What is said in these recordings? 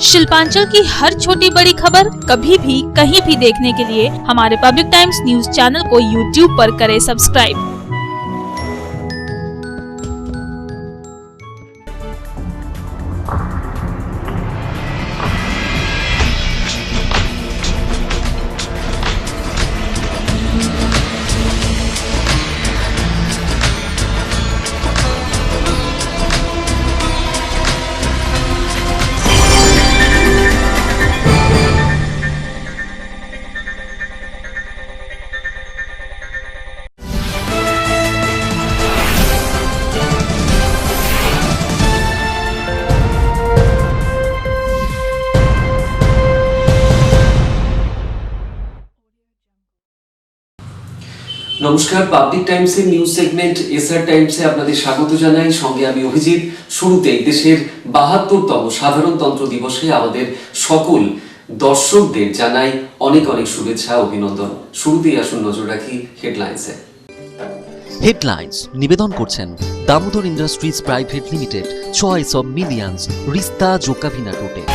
शिल्पांचल की हर छोटी बड़ी खबर कभी भी कहीं भी देखने के लिए हमारे पब्लिक टाइम्स न्यूज चैनल को यूट्यूब पर करें सब्सक्राइब। নমস্কার, পাবলিক টাইমসের নিউজ সেগমেন্ট এসআর টাইমসে আপনাদের স্বাগত জানাই। সঙ্গে আমি অভিজিৎ। শুরুতেই দেশের ৭২তম সাধারণতন্ত্র দিবসে আমাদের সকল দর্শকদের জানাই অনেক অনেক শুভেচ্ছা, অভিনন্দন। শুরুতেই আসুন নজর রাখি হেডলাইন্সে। হেডলাইন্স নিবেদন করছেন Damodar industries private limited, choice of millions, রিস্তা জোকাভিনা টোটে।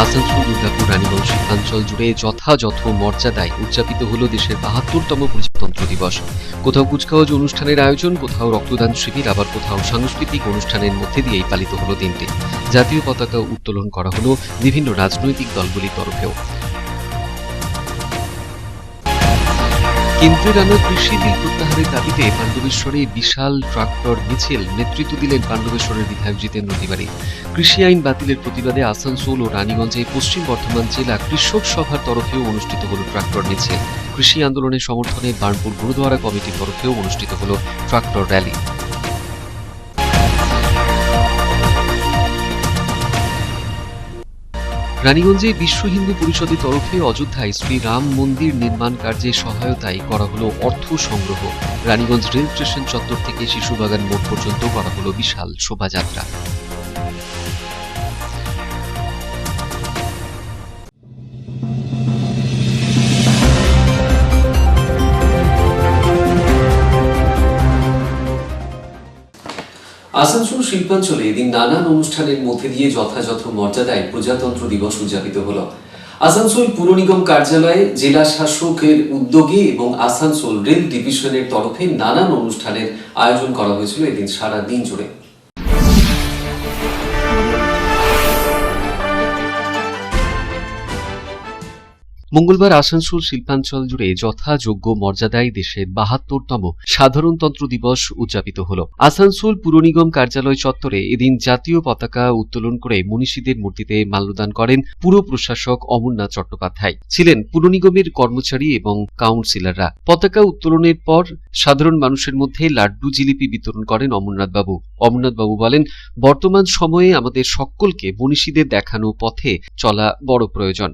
আসানসোল, দুর্গাপুর, রানীগঞ্জ, শিল্পাঞ্চল জুড়ে যথাযথ মর্যাদায় উদযাপিত হল দেশের ৭২তম প্রজাতন্ত্র দিবস। কোথাও কুচকাওয়াজ অনুষ্ঠানের আয়োজন, কোথাও রক্তদান শিবির, আবার কোথাও সাংস্কৃতিক অনুষ্ঠানের মধ্যে দিয়েই পালিত হল দিনটি। জাতীয় পতাকা উত্তোলন করা হল বিভিন্ন রাজনৈতিক দলগুলির তরফেও। কেন্দ্রের আনা কৃষি বিল প্রত্যাহারের দাবিতে পাণ্ডবেশ্বরে বিশাল ট্রাক্টর মিছিল নেতৃত্ব দিলেন পাণ্ডবেশ্বরের বিধায়ক জিতেন্দ্র তিওয়ারি। কৃষি আইন বাতিলের প্রতিবাদে আসানসোল ও রানীগঞ্জে পশ্চিম বর্ধমান জেলা কৃষক সভার তরফেও অনুষ্ঠিত হল ট্রাক্টর মিছিল। কৃষি আন্দোলনের সমর্থনে বার্নপুর গুরুদ্বারা কমিটির তরফেও অনুষ্ঠিত হল ট্রাক্টর র্যালি। রানীগঞ্জে বিশ্ব হিন্দু পরিষদের তরফে অযোধ্যায় শ্রী রাম মন্দির নির্মাণ কার্যে সহায়তায় করা হলো অর্থ সংগ্রহ। রানীগঞ্জ রেল স্টেশন চত্বর থেকে শিশুবাগান মোড় পর্যন্ত করা হলো বিশাল শোভাযাত্রা। আসানসোল শিল্পাঞ্চলে এদিন নানান অনুষ্ঠানের মধ্যে দিয়ে যথাযথ মর্যাদায় প্রজাতন্ত্র দিবস উদযাপিত হল। আসানসোল পুর নিগম কার্যালয়ে জেলা শাসকের উদ্যোগে এবং আসানসোল রেল ডিভিশনের তরফে নানান অনুষ্ঠানের আয়োজন করা হয়েছিল এদিন সারা দিন জুড়ে। মঙ্গলবার আসানসোল শিল্পাঞ্চল জুড়ে যথাযোগ্য মর্যাদায় দেশের ৭২তম সাধারণতন্ত্র দিবস উদযাপিত হল। আসানসোল পুর নিগম কার্যালয় চত্বরে এদিন জাতীয় পতাকা উত্তোলন করে মনীষীদের মূর্তিতে মাল্যদান করেন পুর প্রশাসক অমরনাথ চট্টোপাধ্যায়। ছিলেন পুর নিগমের কর্মচারী এবং কাউন্সিলররা। পতাকা উত্তোলনের পর সাধারণ মানুষের মধ্যে লাড্ডু জিলিপি বিতরণ করেন অমরনাথ বাবু। অমরনাথ বাবু বলেন, বর্তমান সময়ে আমাদের সকলকে মনীষীদের দেখানো পথে চলা বড় প্রয়োজন।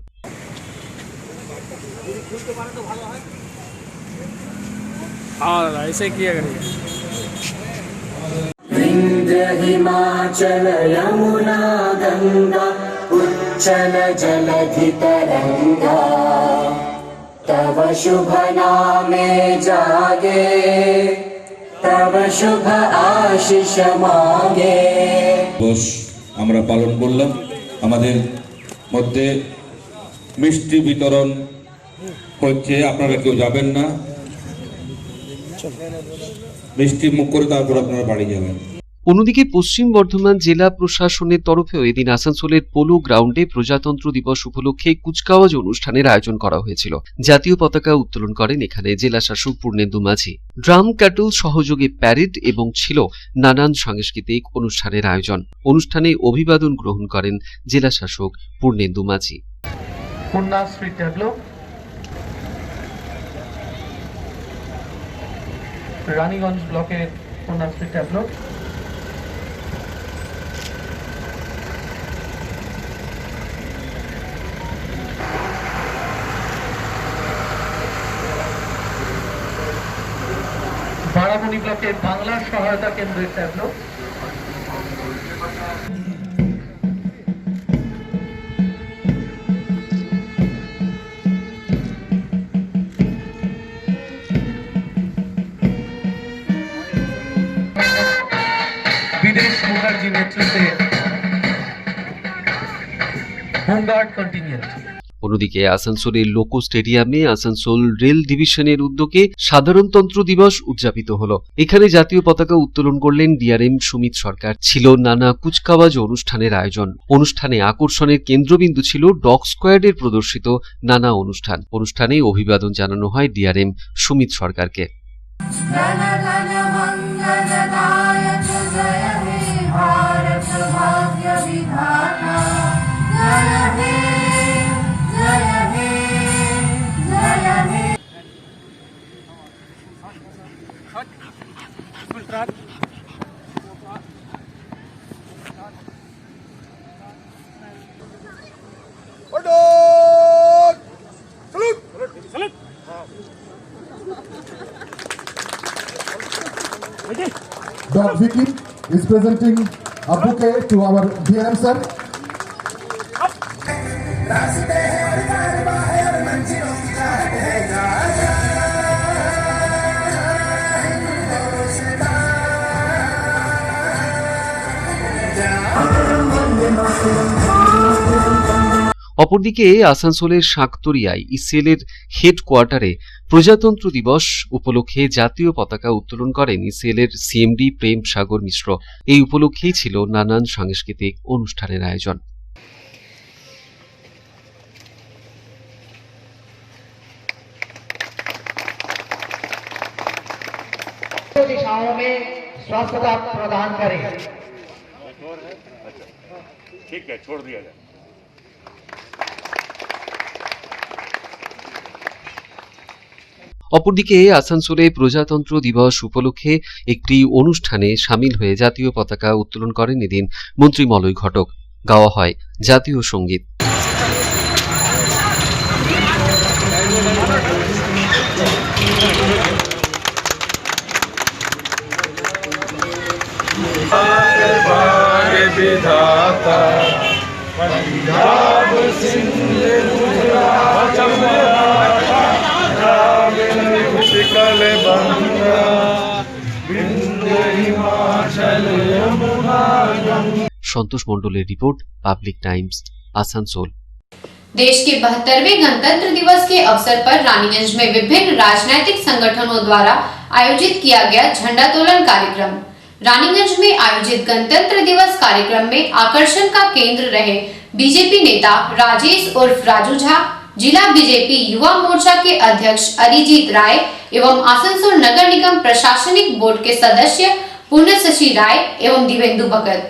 ऐसे किया करेंगे। विंध्य हिमाचल यमुना गंगा उच्चल जलधि तरंगा तव शुभ नामे जागे तव शुभ आशीष मांगे। দিবস আমরা পালন করলাম। আমাদের মধ্যে মিষ্টি বিতরণ হচ্ছে, আপনারা কেউ যাবেন না, মিষ্টি মুখ করে তারপর আপনারা বাড়ি যাবেন। অন্যদিকে পশ্চিম বর্ধমান জেলা প্রশাসনের তরফেও এদিন আসানসোলের পোলো গ্রাউন্ডে প্রজাতন্ত্র দিবস উপলক্ষে কুচকাওয়াজ অনুষ্ঠানের আয়োজন করা হয়েছিল। জাতীয় পতাকা উত্তোলন করেন এখানে জেলা শাসক পূর্ণেন্দু মাঝি। ড্রাম ক্যাটল সহযোগে প্যারেড এবং ছিল নানান সাংস্কৃতিক অনুষ্ঠানের আয়োজন। অনুষ্ঠানে অভিবাদন গ্রহণ করেন জেলা শাসক পূর্ণেন্দু মাঝি। রানীগঞ্জ ব্লকের কন্যাশ্রী ট্যাবলো, বারামণি ব্লকের বাংলা সহায়তা কেন্দ্রের ট্যাবলো, বিদেশ মুখার্জি নেতৃত্বে হোমগার্ড কন্টিনিউড। অন্যদিকে আসানসোলের লোকো স্টেডিয়ামে আসানসোল রেল ডিভিশনের উদ্যোগে সাধারণতন্ত্র দিবস উদযাপিত হলো। এখানে জাতীয় পতাকা উত্তোলন করলেন ডিআরএম সুমিত সরকার। ছিল নানা কুচকাওয়াজ অনুষ্ঠানের আয়োজন। অনুষ্ঠানে আকর্ষণের কেন্দ্রবিন্দু ছিল ডগ স্কোয়াডের প্রদর্শিত নানা অনুষ্ঠানে অভিবাদন জানানো হয় ডিআরএম সুমিত সরকারকে। Dog Vicky is presenting a bouquet to our DRM sir. অপরদিকে আসানসোলের শাঁকতরিয়ায় ইসিএলের হেডকোয়ার্টারে প্রজাতন্ত্র দিবস উপলক্ষে জাতীয় পতাকা উত্তোলন করেন ইসিএলের সিএমডি প্রেম সাগর মিশ্র। এই উপলক্ষেই ছিল নানান সাংস্কৃতিক অনুষ্ঠানের আয়োজন। दिशाओं में स्वस्थता प्रदान करें। ठीक है, छोड़ दिया जाए। অপরদিকে আসানসোলে প্রজাতন্ত্র দিবস উপলক্ষে একটি অনুষ্ঠানে সামিল হয়ে জাতীয় পতাকা উত্তোলন করেন এদিন মন্ত্রী মলয় ঘটক। গাওয়া হয় জাতীয় সঙ্গীত। संतोष मंडलेर रिपोर्ट, पब्लिक टाइम्स, आसनसोल। देश के 72वें गणतंत्र दिवस के अवसर पर रानीगंज में विभिन्न राजनीतिक संगठनों द्वारा आयोजित किया गया झंडोत्तोलन कार्यक्रम। रानीगंज में आयोजित गणतंत्र दिवस कार्यक्रम में आकर्षण का केंद्र रहे बीजेपी नेता राजेश उर्फ राजू झा, जिला बीजेपी युवा मोर्चा के अध्यक्ष अरिजीत राय एवं आसनसोल नगर निगम प्रशासनिक बोर्ड के सदस्य पुण्यशशि राय एवं दिवेंदु भगत।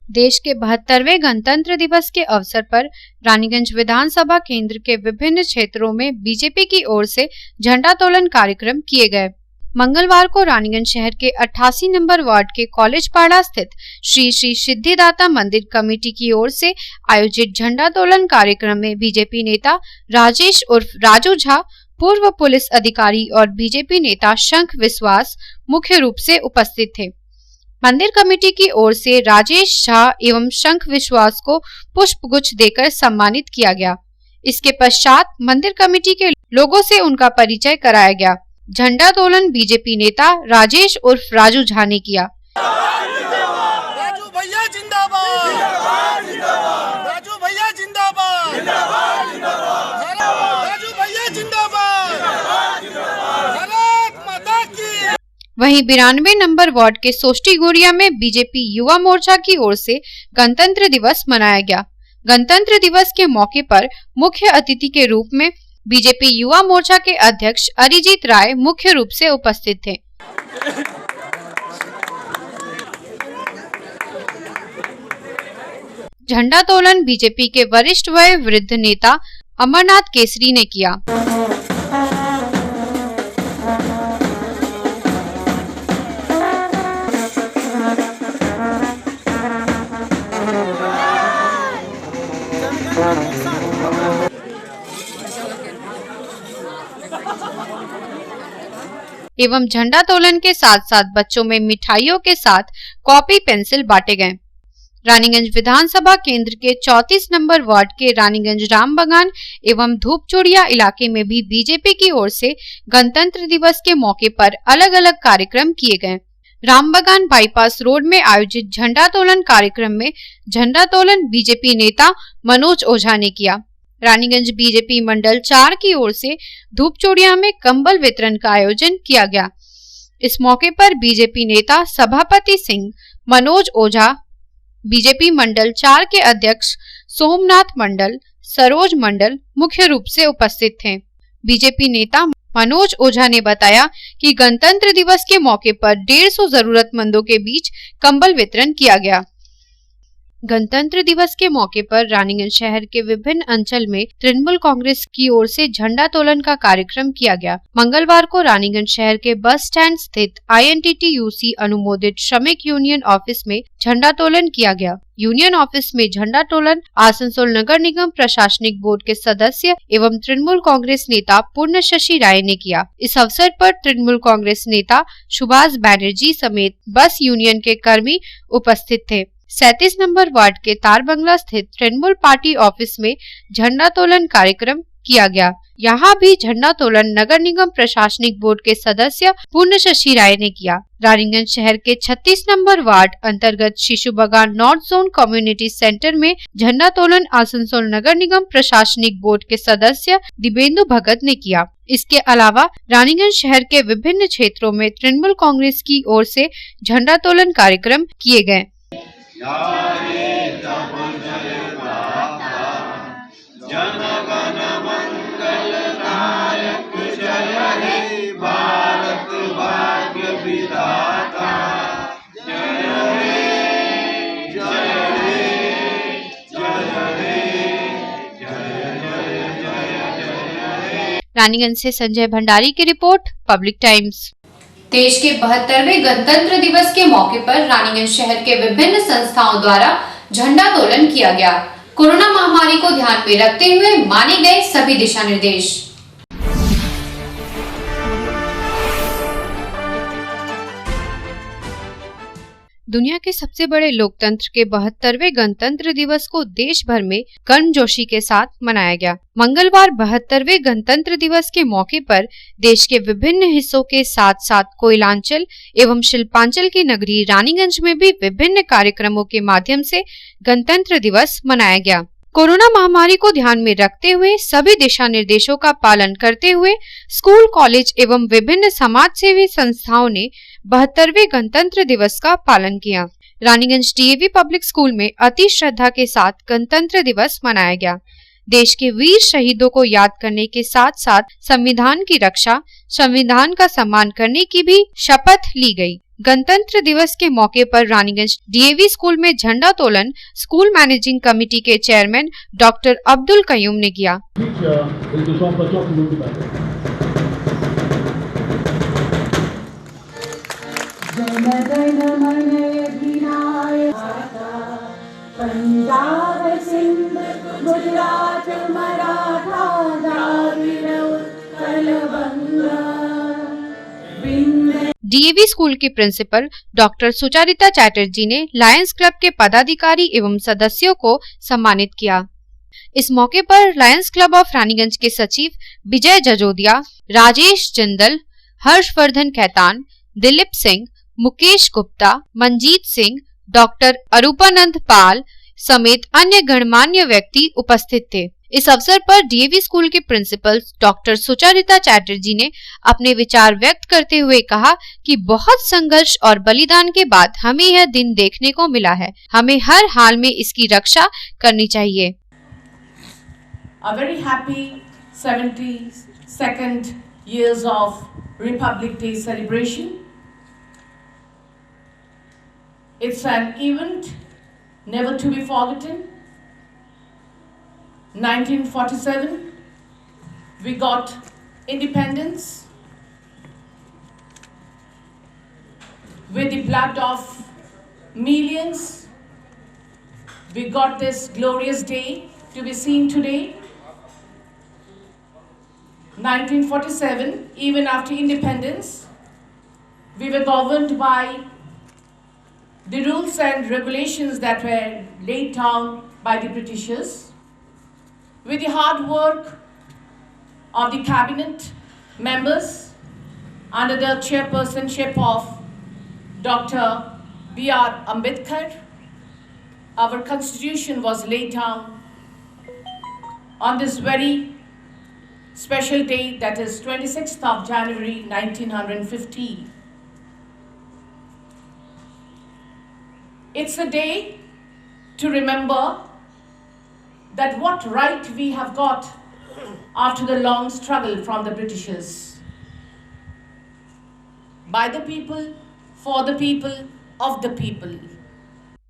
देश के 72वें गणतंत्र दिवस के अवसर पर रानीगंज विधानसभा केंद्र के विभिन्न क्षेत्रों में बीजेपी की ओर से झंडोत्तोलन कार्यक्रम किए गए। मंगलवार को रानीगंज शहर के 88 नंबर वार्ड के कॉलेज पाड़ा स्थित श्री श्री सिद्धिदाता मंदिर कमेटी की ओर से आयोजित झंडोत्तोलन कार्यक्रम में बीजेपी नेता राजेश उर्फ राजू झा, पूर्व पुलिस अधिकारी और बीजेपी नेता शंख विश्वास मुख्य रूप से उपस्थित थे। मंदिर कमेटी की ओर से राजेश झा एवं शंख विश्वास को पुष्पगुच्छ देकर सम्मानित किया गया। इसके पश्चात मंदिर कमेटी के लोगों से उनका परिचय कराया गया। झंडोत्तोलन बीजेपी नेता राजेश उर्फ राजू झा ने किया। राजू भैया जिंदाबाद, राजू भैया जिंदाबाद, राजू भैया जिंदाबाद, भारत माता की। वहीं 92 नंबर वार्ड के सोष्टी गोरिया में बीजेपी युवा मोर्चा की ओर से गणतंत्र दिवस मनाया गया। गणतंत्र दिवस के मौके पर मुख्य अतिथि के रूप में बीजेपी युवा मोर्चा के अध्यक्ष अरिजीत राय मुख्य रूप से उपस्थित थे। झंडोत्तोलन बीजेपी के वरिष्ठ वय वृद्ध नेता अमरनाथ केसरी ने किया। एवं झंडोत्तोलन के साथ साथ बच्चों में मिठाइयों के साथ कॉपी पेंसिल बांटे गए। रानीगंज विधानसभा केंद्र के 34 नंबर वार्ड के रानीगंज रामबगान एवं धूपचोड़िया इलाके में भी बीजेपी की ओर से गणतंत्र दिवस के मौके पर अलग अलग कार्यक्रम किए गए। रामबगान बाईपास रोड में आयोजित झंडोत्तोलन कार्यक्रम में झंडोत्तोलन बीजेपी नेता मनोज ओझा ने किया। रानीगंज बीजेपी मंडल 4 की ओर से धूपचोड़िया में कंबल वितरण का आयोजन किया गया। इस मौके पर बीजेपी नेता सभापति सिंह मनोज ओझा, बीजेपी मंडल 4 के अध्यक्ष सोमनाथ मंडल, सरोज मंडल मुख्य रूप से उपस्थित थे। बीजेपी नेता मनोज ओझा ने बताया कि गणतंत्र दिवस के मौके पर 150 जरूरतमंदों के बीच कंबल वितरण किया गया। गणतंत्र दिवस के मौके पर रानीगंज शहर के विभिन्न अंचल में तृणमूल कांग्रेस की ओर से झंडोत्तोलन का कार्यक्रम किया गया। मंगलवार को रानीगंज शहर के बस स्टैंड स्थित INTTUC अनुमोदित श्रमिक यूनियन ऑफिस में झंडोत्तोलन किया गया। यूनियन ऑफिस में झंडोत्तोलन आसनसोल नगर निगम प्रशासनिक बोर्ड के सदस्य एवं तृणमूल कांग्रेस नेता पूर्णशशि राय ने किया। इस अवसर पर तृणमूल कांग्रेस नेता सुभाष बैनर्जी समेत बस यूनियन के कर्मी उपस्थित थे। 37 नंबर वार्ड के तार बंगला स्थित तृणमूल पार्टी ऑफिस में झंडोत्तोलन कार्यक्रम किया गया। यहाँ भी झंडोत्तोलन नगर निगम प्रशासनिक बोर्ड के सदस्य पूर्णशशि राय ने किया। रानीगंज शहर के 36 नंबर वार्ड अंतर्गत शिशु बगान नॉर्थ जोन कम्युनिटी सेंटर में झंडोत्तोलन आसनसोल नगर निगम प्रशासनिक बोर्ड के सदस्य दिव्येंदु भगत ने किया। इसके अलावा रानीगंज शहर के विभिन्न क्षेत्रों में तृणमूल कांग्रेस की ओर से झंडोत्तोलन कार्यक्रम किए गए। जनगण मंगल नायक जय हे भारत भाग्य विधाता जय हे जय हे जय हे जय जय। रानीगंज से संजय भंडारी की रिपोर्ट, पब्लिक टाइम्स। देश के 72वें गणतंत्र दिवस के मौके पर रानीगंज शहर के विभिन्न संस्थाओं द्वारा झंडोत्तोलन किया गया। कोरोना महामारी को ध्यान में रखते हुए माने गए सभी दिशा निर्देश। दुनिया के सबसे बड़े लोकतंत्र के 72वें गणतंत्र दिवस को देश भर में गर्मजोशी के साथ मनाया गया। मंगलवार 72वें गणतंत्र दिवस के मौके पर देश के विभिन्न हिस्सों के साथ साथ कोयलांचल एवं शिल्पांचल की नगरी रानीगंज में भी विभिन्न कार्यक्रमों के माध्यम से गणतंत्र दिवस मनाया गया। कोरोना महामारी को ध्यान में रखते हुए सभी दिशा निर्देशों का पालन करते हुए स्कूल, कॉलेज एवं विभिन्न समाज सेवी संस्थाओं ने 72वें गणतंत्र दिवस का पालन किया। रानीगंज DAV पब्लिक स्कूल में अति श्रद्धा के साथ गणतंत्र दिवस मनाया गया। देश के वीर शहीदों को याद करने के साथ साथ संविधान की रक्षा, संविधान का सम्मान करने की भी शपथ ली गई। गणतंत्र दिवस के मौके पर रानीगंज DAV स्कूल में झंडोत्तोलन स्कूल मैनेजिंग कमेटी के चेयरमैन डॉक्टर अब्दुल कयूम ने किया। पंजाब सिंध गुजरात मराठा द्राविड़ उत्कल बंगा। DAV स्कूल की प्रिंसिपल डॉक्टर सुचारिता चैटर्जी ने लायंस क्लब के पदाधिकारी एवं सदस्यों को सम्मानित किया। इस मौके पर लायंस क्लब ऑफ रानीगंज के सचिव विजय जजोदिया, राजेश जिंदल, हर्षवर्धन खैतान, दिलीप सिंह, मुकेश गुप्ता, मंजीत सिंह, डॉक्टर अरूपानंद पाल समेत अन्य गणमान्य व्यक्ति उपस्थित थे। इस अवसर पर DAV स्कूल के प्रिंसिपल डॉक्टर सुचारिता चैटर्जी ने अपने विचार व्यक्त करते हुए कहा कि बहुत संघर्ष और बलिदान के बाद हमें यह दिन देखने को मिला है। हमें हर हाल में इसकी रक्षा करनी चाहिए। A very happy 72nd years of Republic Day celebration. It's an event never to be forgotten. 1947, we got independence with the blood of millions. We got this glorious day to be seen today. 1947, even after independence, we were governed by the rules and regulations that were laid down by the Britishers. With the hard work of the cabinet members under the chairpersonship of Dr. B.R. Ambedkar. Our constitution was laid down on this very special day, that is 26th of January 1950. It's a day to remember that what right we have got after the long struggle from the Britishers. By the people, for the people, of the people.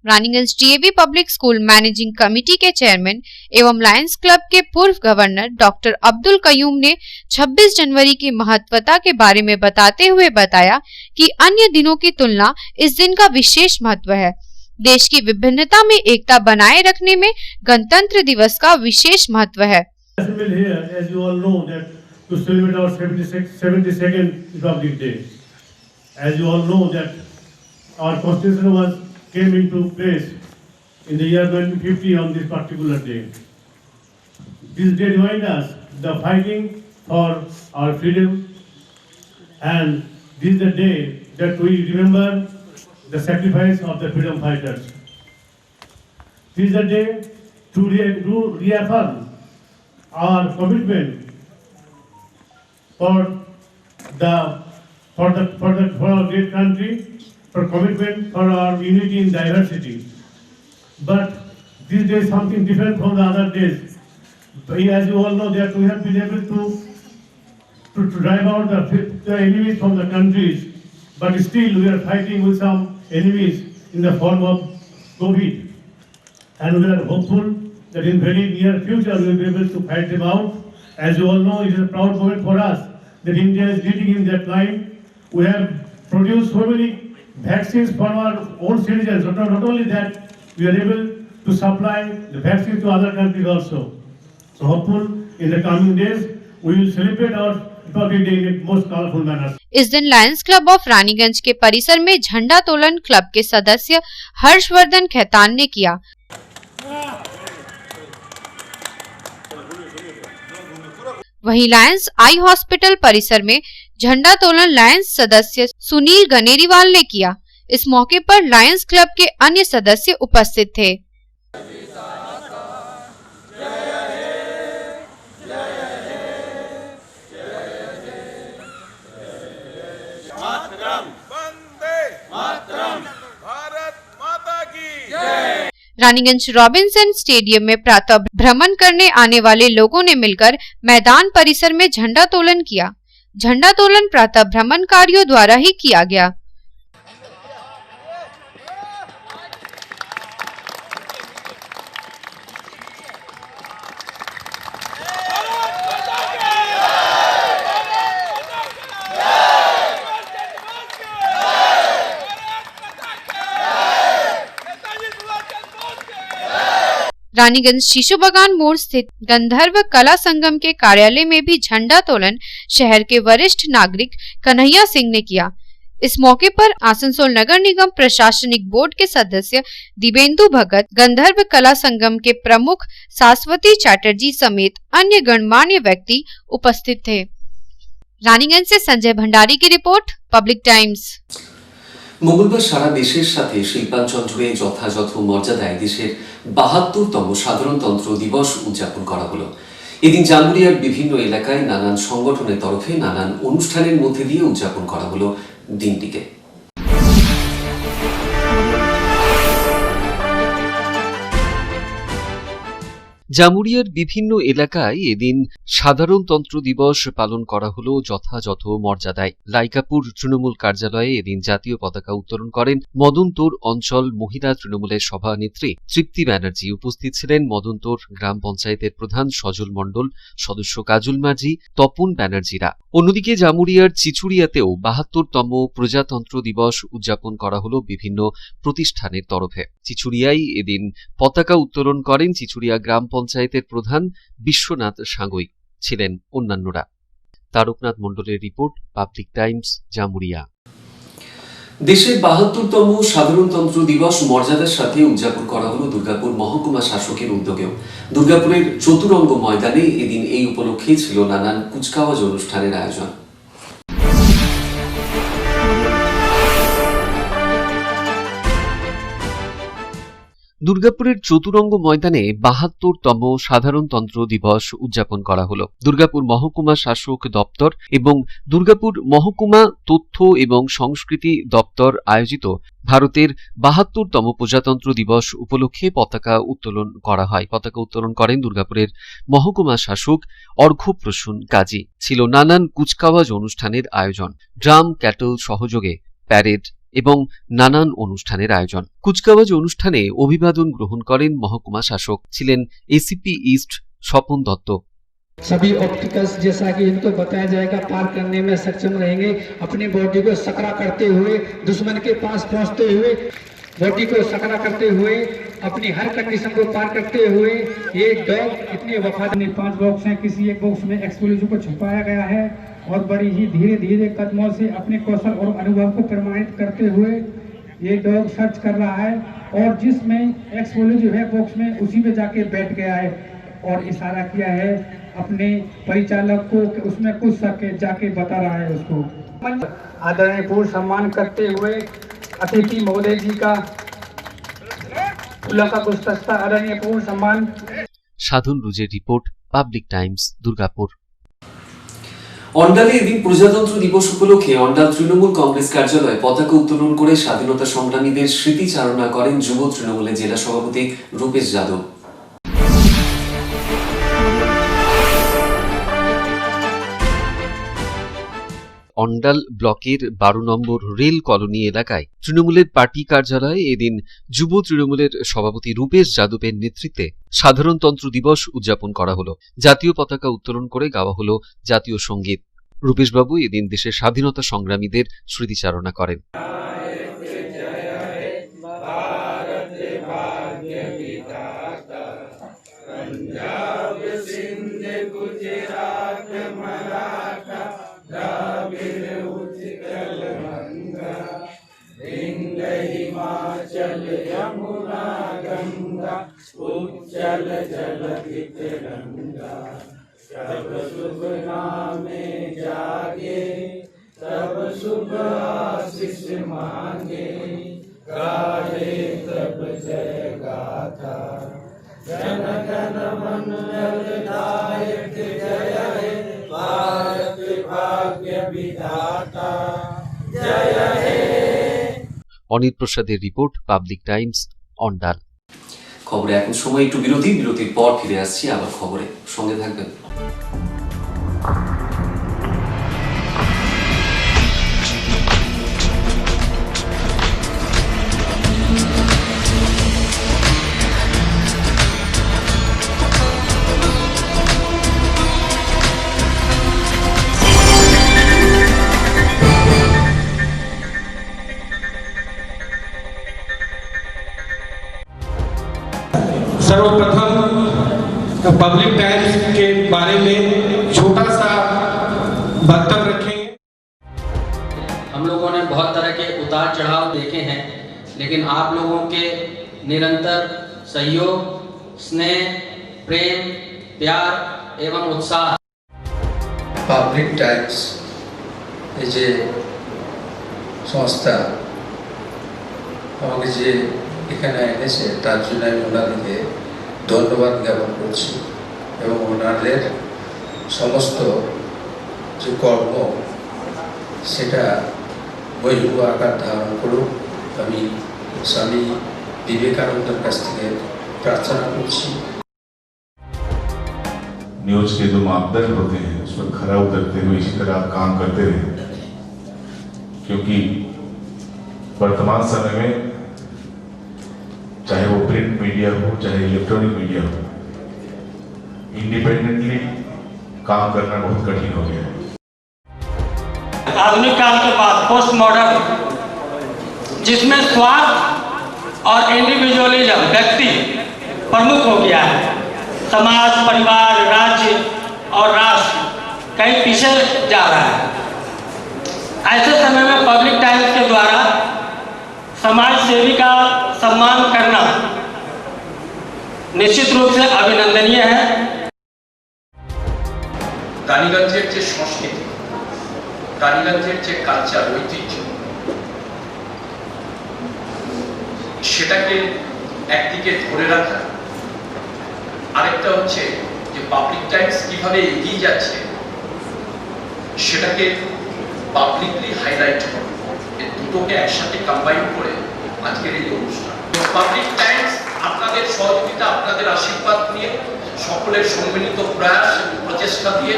Raniganj DAV public school managing committee के chairman एवं Lions club के पूर्व governor doctor Abdul Qayyum ने 26 जनवरी की महत्वता के बारे में बताते हुए बताया कि अन्य दिनों की तुलना इस दिन का विशेष महत्व है। देश की विभिन्नता में एकता बनाए रखने में गणतंत्र दिवस का विशेष महत्व है। came into place in the year 1950 on this particular day. This day reminds us the fighting for our freedom, and this is the day that we remember the sacrifice of the freedom fighters. This is the day to reaffirm our commitment for our great country, for commitment for our unity in diversity. But this day is something different from the other days. As you all know that we have been able to drive out the enemies from the countries, but still we are fighting with some enemies in the form of COVID. And we are hopeful that in very near future we will be able to fight them out. As you all know, it is a proud moment for us that India is leading in that line. We have produced so many vaccines for our own citizens. Not only that, we are able to supply the vaccines to other countries also. So hopeful in the coming days we will celebrate our Republic Day in a most colorful manner. इस दिन Lions club of Raniganj के परिसर में झंडा तोलन club के सदस्य हर्षवर्धन खैतान ने किया। वहीं लायंस आई हॉस्पिटल परिसर में झंडा तोलन लायंस सदस्य सुनील गनेरीवाल ने किया। इस मौके पर लायंस क्लब के अन्य सदस्य उपस्थित थे। रानीगंज रॉबिन्सन स्टेडियम में प्रातः भ्रमण करने आने वाले लोगों ने मिलकर मैदान परिसर में झंडा तोलन किया। झंडा तोलन प्रातः भ्रमणकारियों द्वारा ही किया गया। रानीगंज शिशु बगान मोड़ स्थित गंधर्व कला संगम के कार्यालय में भी झंडा तोलन शहर के वरिष्ठ नागरिक कन्हैया सिंह ने किया। इस मौके पर आसनसोल नगर निगम प्रशासनिक बोर्ड के सदस्य दिवेंदु भगत, गंधर्व कला संगम के प्रमुख शाश्वती चैटर्जी समेत अन्य गणमान्य व्यक्ति उपस्थित थे। रानीगंज से संजय भंडारी की रिपोर्ट, पब्लिक टाइम्स। মঙ্গলবার সারা দেশের সাথে শিল্পাঞ্চল জুড়ে যথাযথ মর্যাদায় দেশের ৭২তম সাধারণতন্ত্র দিবস উদযাপন করা হলো। এদিন জামুরিয়ার বিভিন্ন এলাকায় নানান সংগঠনের তরফে নানান অনুষ্ঠানের মধ্যে দিয়ে উদযাপন করা হলো দিনটিকে। জামুরিয়ার বিভিন্ন এলাকায় এদিন সাধারণতন্ত্র দিবস পালন করা হলো যথাযথ মর্যাদায়। লাইকাপুর তৃণমূল কার্যালয়ে এদিন জাতীয় পতাকা উত্তোলন করেন মদনতোর অঞ্চল মহিলা তৃণমূলের সভানেত্রী তৃপ্তি ব্যানার্জি। উপস্থিত ছিলেন মদনতোর গ্রাম পঞ্চায়েতের প্রধান সজল মণ্ডল, সদস্য কাজল মাঝি, তপন ব্যানার্জিরা। অন্যদিকে জামুরিয়ার চিচুড়িয়াতেও ৭২তম প্রজাতন্ত্র দিবস উদযাপন করা হলো বিভিন্ন প্রতিষ্ঠানের তরফে। চিচুড়িয়ায় এদিন পতাকা উত্তোলন করেন চিচুড়িয়া গ্রাম পঞ্চায়েতের প্রধান বিশ্বনাথ সাঙ্গই, ছিলেন অন্যান্যরা। তারকনাথ মণ্ডলের রিপোর্ট, পাবলিক টাইমস, জামুরিয়া। দেশের ৭২তম সাধারণতন্ত্র দিবস মর্যাদার সাথে উদযাপন করা হলো দুর্গাপুর মহকুমা শাসকের উদ্যোগেও। দুর্গাপুরের চতুরঙ্গ ময়দানে এদিন এই উপলক্ষে ছিল নানান কুচকাওয়াজ অনুষ্ঠানের আয়োজন। দুর্গাপুরের চতুরঙ্গ ময়দানে ৭২তম সাধারণতন্ত্র দিবস উদযাপন করা হলো। দুর্গাপুর মহকুমা শাসক দপ্তর এবং দুর্গাপুর মহকুমা তথ্য এবং সংস্কৃতি দপ্তর আয়োজিত ভারতের ৭২তম প্রজাতন্ত্র দিবস উপলক্ষে পতাকা উত্তোলন করা হয়। পতাকা উত্তোলন করেন দুর্গাপুরের মহকুমা শাসক অর্ঘ্যপ্রসূন কাজী। ছিল নানান কুচকাওয়াজ অনুষ্ঠানের আয়োজন, ড্রাম ক্যাটল সহযোগে প্যারেড এবং নানান অনুষ্ঠানের আয়োজন। কুচকাওয়াজ অনুষ্ঠানে অভিবাদন গ্রহণ করেন মহকুমা শাসক, ছিলেন এসিপি ইস্ট স্বপন দত্ত। सभी ऑप्टिकल्स जैसा कि इनको बताया जाएगा पार करने में सक्षम रहेंगे, अपनी बॉडी को सकरा करते हुए दुश्मन के पास पहुंचते हुए बॉडी को सकरा करते हुए अपनी हर कंडीशन को पार करते हुए ये डॉग इतने वफादार। 5 बॉक्स हैं, किसी एक बॉक्स में एक्सप्लोजिव को छुपाया गया है और बड़ी ही धीरे धीरे कदमों से अपने कौशल और अनुभव को प्रमाणित करते हुए ये डॉग सर्च कर रहा है और जिसमें एक्सप्लोजिव है बॉक्स में उसी में जाके बैठ गया है और इशारा किया है अपने परिचालक को कि उसमें कुछ सके जाके बता रहा है उसको। आदरणीय पूर्ण सम्मान करते हुए अतिथि महोदय जी का फूलों का गुलदस्ता आदरणीय पूर्ण सम्मान। সাধন রুজের রিপোর্ট, পাবলিক টাইমস, দুর্গাপুর। অন্ডালে এদিন প্রজাতন্ত্র দিবস উপলক্ষে অন্ডাল তৃণমূল কংগ্রেস কার্যালয়ে পতাকা উত্তোলন করে স্বাধীনতা সংগ্রামীদের স্মৃতিচারণা করেন যুব তৃণমূলের জেলা সভাপতি রূপেশ যাদব। অন্ডাল ব্লকের 12 নম্বর রেল কলোনি এলাকায় তৃণমূলের পার্টি কার্যালয়ে এদিন যুব তৃণমূলের সভাপতি রূপেশ যাদবের নেতৃত্বে সাধারণতন্ত্র দিবস উদযাপন করা হলো। জাতীয় পতাকা উত্তোলন করে গাওয়া হলো জাতীয় সঙ্গীত। রূপেশবাবু এদিন দেশের স্বাধীনতা সংগ্রামীদের স্মৃতিচারণা করেন। हिमाचल यमुना गंगा उज्जल जल तिरंगा जब शुभ नामे जागे तब शुभ आशीष मांगे गाहे तब जय गाथा जन गण मन दायक जय हे भारत भाग्य विधाता जय हे। অনিত প্রসাদের রিপোর্ট, পাবলিক টাইমস, অন্ডাল। খবরে এখন সময় একটু বিরতির পর ফিরে আসছি আবার খবরে, সঙ্গে থাকবেন। सर्वप्रथम पब्लिक टाइम्स के बारे में छोटा सा वक्तव्य रखेंगे। हम लोगों ने बहुत तरह के उतार चढ़ाव देखे हैं, लेकिन आप लोगों के निरंतर सहयोग, स्नेह, प्रेम, प्यार एवं उत्साह। পাবলিক টাইমস এই যে সংস্থা আমাকে যে এখানে এনেছে তার জন্য আমি ওনাদেরকে ধন্যবাদ জ্ঞাপন করছি এবং ওনাদের সমস্ত যে কর্ম সেটা বৈভব আকার ধারণ করুক আমি স্বামী বিবেকানন্দের কাছ থেকে प्रार्थना করছি। न्यूज के जो मापदंड होते हैं उस पर खरा उतरते हुए इसी तरह आप काम करते रहे, क्योंकि वर्तमान समय में चाहे वो प्रिंट मीडिया हो चाहे इलेक्ट्रॉनिक मीडिया हो, इंडिपेंडेंटली काम करना बहुत कठिन हो गया है। आधुनिक काल के बाद पोस्ट मॉडर्न, जिसमें स्वार्थ और इंडिविजुअलिज्म व्यक्ति प्रमुख हो गया है, समाज, परिवार, राज्य और राष्ट्र कहीं पीछे जा रहा है। ऐसे समय में पब्लिक टाइम्स के द्वारा समाज सेवी का सम्मान करना निश्चित रूप से अभिनंदनीय है। টালিগঞ্জের যে সংস্কৃতি, টালিগঞ্জের যে কালচার, ঐতিহ্য, সেটাকে একদিকে ধরে রাখা, আরেকটা হচ্ছে যে পাবলিক টাইমস কিভাবে এগিয়ে যাচ্ছে সেটাকে পাবলিকলি হাইলাইট করা, এই দুটোকে একসাথে কম্বাইন করে আজকের এই অনুষ্ঠান। পাবলিক টাইমস আপনাদের সহযোগিতা, আপনাদের আশীর্বাদ নিয়ে, সকলের সম্মিলিত প্রয়াস এবং প্রচেষ্টা দিয়ে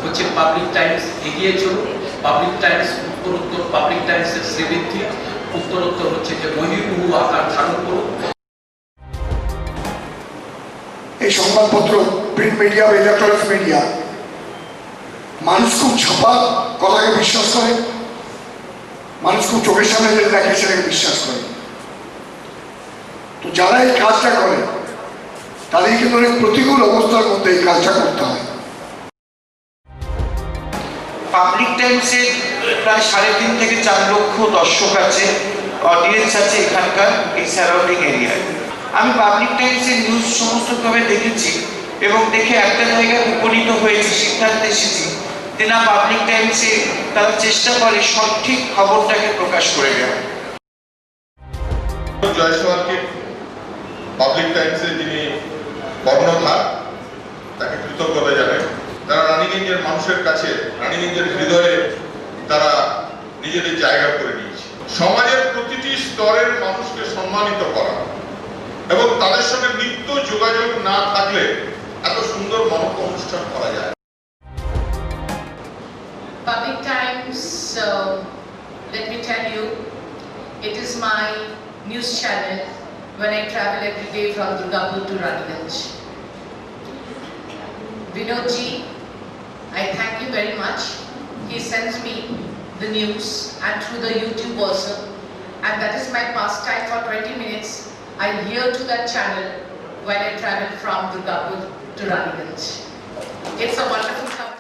হচ্ছে পাবলিক টাইমস এগিয়ে চলুন। পাবলিক টাইমস উত্তরোত্তর, পাবলিক টাইমসের শ্রীবৃদ্ধি উত্তরোত্তর হচ্ছে যে বহির্মুখ আকার ধারণ করুন। এই সংবাদপত্র, প্রিন্ট মিডিয়া বা ইলেকট্রনিক্স মিডিয়া, মানুষ খুব ছাপা কথাকে বিশ্বাস করে, মানুষ খুব চোখের সামনে যেটা দেখে সেটাকে বিশ্বাস করে। তো যারা এই কাজটা করে তাদের কিন্তু অনেক প্রতিকূল অবস্থার মধ্যে এই কাজটা করতে হয়। পাবলিক টাইমসের প্রায় 3.5 থেকে 4 লক্ষ দর্শক আছে, অডিয়েন্স আছে এখানকার এই সারাউন্ডিং এরিয়ায়। আমি পাবলিক টাইমসের নিউজ সমস্তভাবে দেখেছি এবং দেখে একটা জায়গায় উপনীত হয়েছি, সিদ্ধান্ত এসেছি যে না, পাবলিক টাইমসে তারা চেষ্টা করে সঠিক খবরটাকে প্রকাশ করে দেওয়া। জয়সওয়ালকে পাবলিক টাইমসের যিনি কর্ণধার, তাকে কৃতজ্ঞতা জানাই। তারা রানীগঞ্জের মানুষের কাছে, রানীগঞ্জের হৃদয়ে তারা নিজেদের জায়গা করে নিয়েছে। সমাজের প্রতিটি স্তরের মানুষকে সম্মানিত করা এবং তাদের সঙ্গে নিত্য যোগাযোগ না থাকলে এত সুন্দর মহৎ অনুষ্ঠান করা যায়। Public Times, let me tell you, it is my news channel when I travel every day from Durgapur to Raniganj. Vinodji, I thank you very much. He sends me the news and through the YouTube also, and that is my pastime for 20 minutes. I hear to that channel when I travel from Durgapur to Raniganj. It's a wonderful company.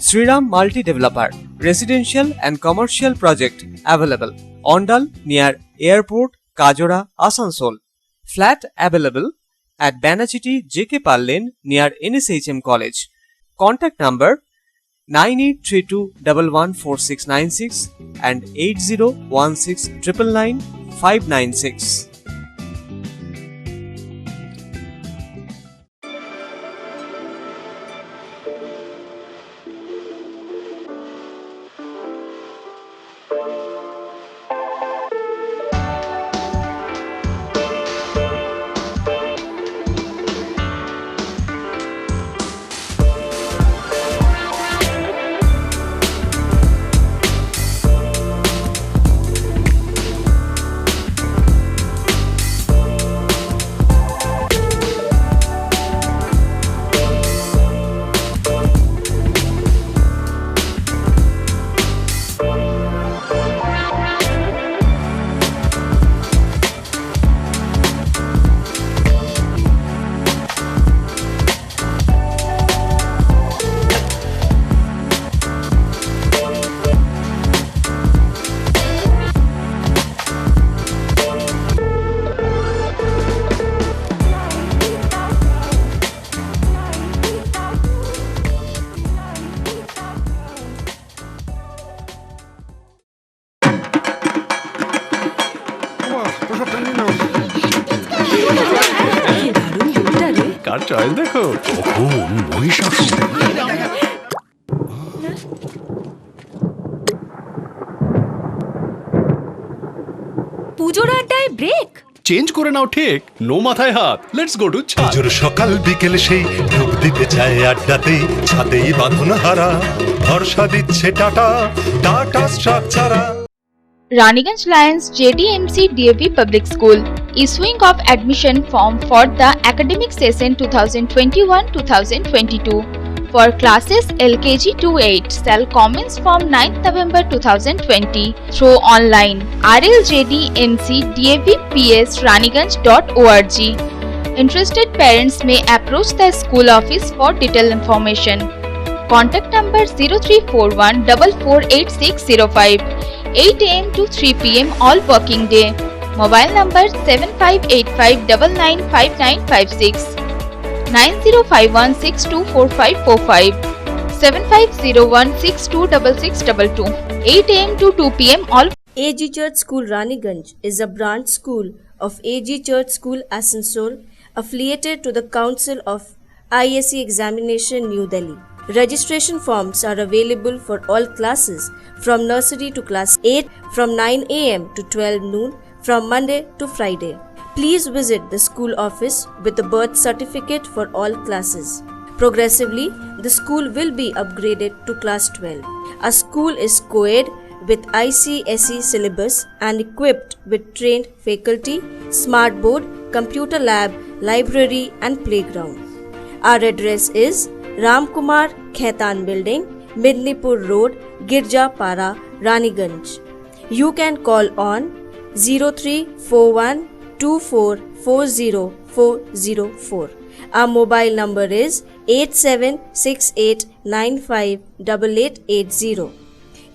Sriram Multi Developer, residential and commercial project available. Ondal near Airport, Kajora, Asansol. Flat available at Banachiti JK Pal Lane near NSHM College. Contact number 9832114696 and 8016999596. Car choice দেখো, কখন মহিষাসুর। পুজোর আড্ডায় break change করে নাও ঠিক, no মাথায় হাত। Let's go to পুজোর সকাল বিকেল সেই ডুব দিতে চায় আড্ডাতে, ছাদেই বাঁধন হারা ভরসা দিচ্ছে Tata, Tata Structura. Raniganj Lions JDMC DAV Public School issuing of admission form for the academic session 2021-2022 for classes LKG to 8 shall commence from 9th November 2020 through online rljdmc davps raniganj.org. Interested parents may approach the school office for detailed information. Contact number 0341 448605. 8 AM to 3 PM all working day. Mobile number 7585995956, 9051624545, 7501626622, 8 AM to 2 PM all. AG Church School Raniganj is a branch school of AG Church School Asansol, affiliated to the Council of ISC Examination New Delhi. Registration forms are available for all classes from nursery to class 8 from 9 AM to 12 noon from Monday to Friday. Please visit the school office with the birth certificate for all classes. Progressively, the school will be upgraded to class 12. Our school is co-ed with ICSE syllabus and equipped with trained faculty, smart board, computer lab, library and playground. Our address is Ramkumar Khaitan Building, Midnipur Road, Girjapara, Raniganj. You can call on 0341244004. Our mobile number is 8768958880.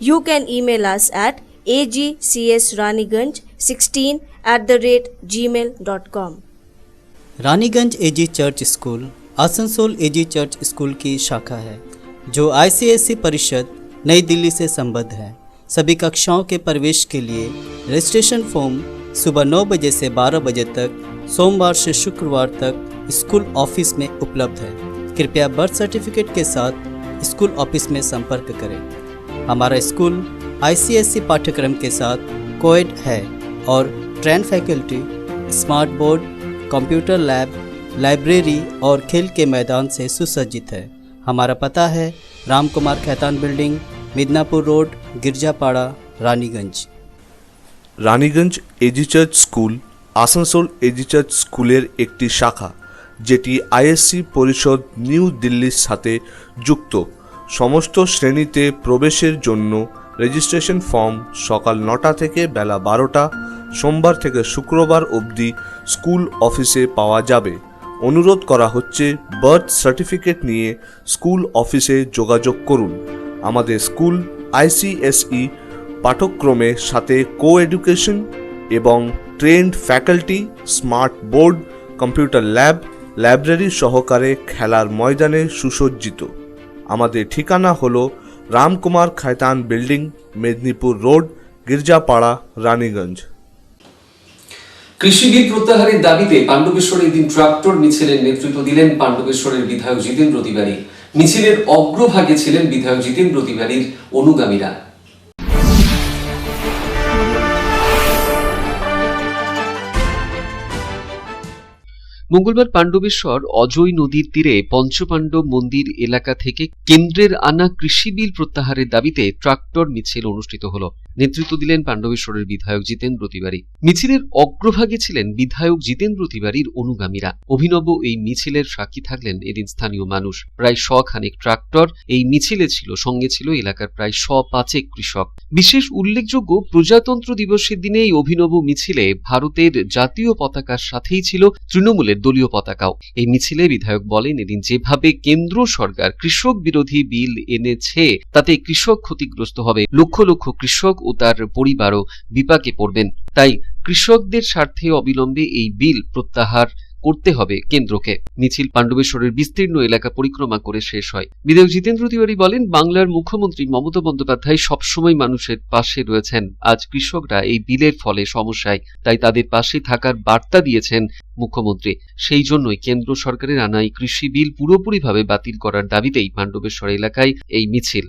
You can email us at agcsraniganj16@gmail.com. Raniganj AG church school Asansol AG church school की शाखा है जो ICSE परिषद नई दिल्ली से संबद्ध है। सभी कक्षाओं के प्रवेश के लिए रजिस्ट्रेशन फॉर्म सुबह 9 बजे से 12 बजे तक सोमवार से शुक्रवार तक स्कूल ऑफिस में उपलब्ध है। कृपया बर्थ सर्टिफिकेट के साथ स्कूल ऑफिस में संपर्क करें। हमारा स्कूल ICSE पाठ्यक्रम के साथ कोएड है और train faculty, smart board, computer lab, library और खेल के मैदान से सुसज्जित है। हमारा पता है Ramkumar Khaitan building, Midnapur road, Girjapara, Raniganj. Raniganj AG church school Asansol AG church স্কুলের একটি শাখা যেটি ISC পরিষদ নিউ দিল্লির সাথে যুক্ত। সমস্ত শ্রেণীতে প্রবেশের জন্য রেজিস্ট্রেশন ফর্ম সকাল 9টা থেকে বেলা 12টা সোমবার থেকে শুক্রবার অবধি স্কুল অফিসে পাওয়া যাবে। অনুরোধ করা হচ্ছে বার্থ সার্টিফিকেট নিয়ে স্কুল অফিসে যোগাযোগ করুন। আমাদের স্কুল ICSE পাঠ্যক্রমের সাথে কো এডুকেশন এবং trend faculty, smart board, computer lab, library সহকারে খেলার ময়দানে সুসজ্জিত। আমাদের ঠিকানা হলো রামকুমার খায়তান বিল্ডিং, মেদিনীপুর রোড, গির্জাপাড়া, রানীগঞ্জ। কৃষি বিল প্রত্যাহারের দাবিতে পাণ্ডবেশ্বরে এদিন ট্রাক্টর মিছিলের নেতৃত্ব দিলেন পাণ্ডবেশ্বরের বিধায়ক জিতেন্দ্র তিওয়ারি। মিছিলের অগ্রভাগে ছিলেন বিধায়ক জিতেন্দ্র তিওয়ারির অনুগামীরা। মঙ্গলবার পাণ্ডবেশ্বর অজয় নদীর তীরে পঞ্চপাণ্ডব মন্দির এলাকা থেকে কেন্দ্রের আনা কৃষি বিল প্রত্যাহারের দাবিতে ট্রাক্টর মিছিল অনুষ্ঠিত হল। নেতৃত্ব দিলেন পাণ্ডবেশ্বরের বিধায়ক জিতেন্দ্র তিওয়ারি। মিছিলের অগ্রভাগে ছিলেন বিধায়ক জিতেন্দ্র তিওয়ারির অনুগামীরা। অভিনব এই মিছিলের সাক্ষী থাকলেন এদিন স্থানীয় মানুষ। প্রায় 100 খানেক ট্রাক্টর এই মিছিলে ছিল, সঙ্গে ছিল এলাকার প্রায় 105 কৃষক। বিশেষ উল্লেখযোগ্য, প্রজাতন্ত্র দিবসের দিনে এই অভিনব মিছিলে ভারতের জাতীয় পতাকার সাথেই ছিল তৃণমূলের দলীয় পতাকাও। এই মিছিলে বিধায়ক বলেন, এদিন যেভাবে কেন্দ্র সরকার কৃষক বিরোধী বিল এনেছে তাতে কৃষক ক্ষতিগ্রস্ত হবে, লক্ষ লক্ষ কৃষক ও তার পরিবারও বিপাকে পড়বেন। তাই কৃষকদের স্বার্থে অবিলম্বে এই বিল প্রত্যাহার করতে হবে কেন্দ্রকে। মিছিল পাণ্ডবেশ্বরের বিস্তীর্ণ এলাকা পরিক্রমা করে শেষ হয়। বিধায়ক জিতেন্দ্র তিওয়ারি বলেন, বাংলার মুখ্যমন্ত্রী মমতা বন্দ্যোপাধ্যায় সবসময় মানুষের পাশে রয়েছেন। আজ কৃষকরা এই বিলের ফলে সমস্যায়, তাই তাদের পাশে থাকার বার্তা দিয়েছেন মুখ্যমন্ত্রী। সেই জন্যই কেন্দ্র সরকারের আনা এই কৃষি বিল পুরোপুরিভাবে বাতিল করার দাবিতেই পাণ্ডবেশ্বর এলাকায় এই মিছিল।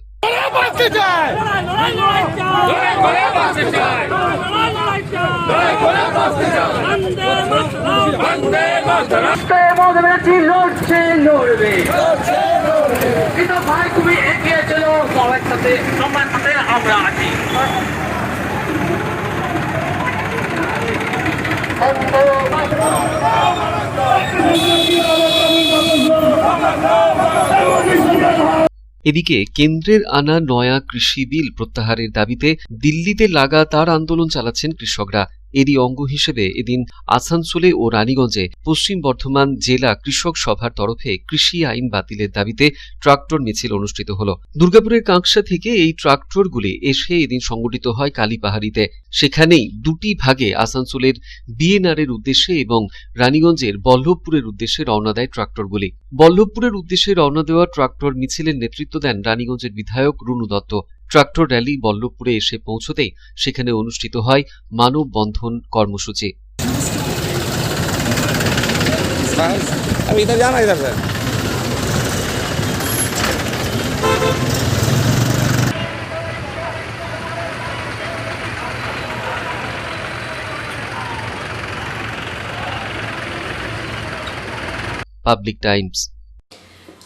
এদিকে কেন্দ্রের আনা নয়া কৃষি বিল প্রত্যাহারের দাবিতে দিল্লিতে লাগাতার আন্দোলন চালাচ্ছেন কৃষকরা। এরই অঙ্গ হিসেবে এদিন আসানসোলে ও রানীগঞ্জে পশ্চিম বর্ধমান জেলা কৃষক সভার তরফে কৃষি আইন বাতিলের দাবিতে ট্রাক্টর মিছিল অনুষ্ঠিত হল। দুর্গাপুরের কাঁকসা থেকে এই ট্রাক্টরগুলি এসে এদিন সংগঠিত হয় কালীপাহাড়িতে। সেখানেই দুটি ভাগে আসানসোলের বিএনআর এর উদ্দেশ্যে এবং রানীগঞ্জের বল্লভপুরের উদ্দেশ্যে রওনা দেয় ট্রাক্টরগুলি। বল্লভপুরের উদ্দেশ্যে রওনা দেওয়া ট্রাক্টর মিছিলের নেতৃত্ব দেন রানীগঞ্জের বিধায়ক রুনু দত্ত। ট্রাক্টর র্যালি বল্লভপুরে এসে পৌঁছতেই সেখানে অনুষ্ঠিত হয় মানববন্ধন কর্মসূচি। Public times.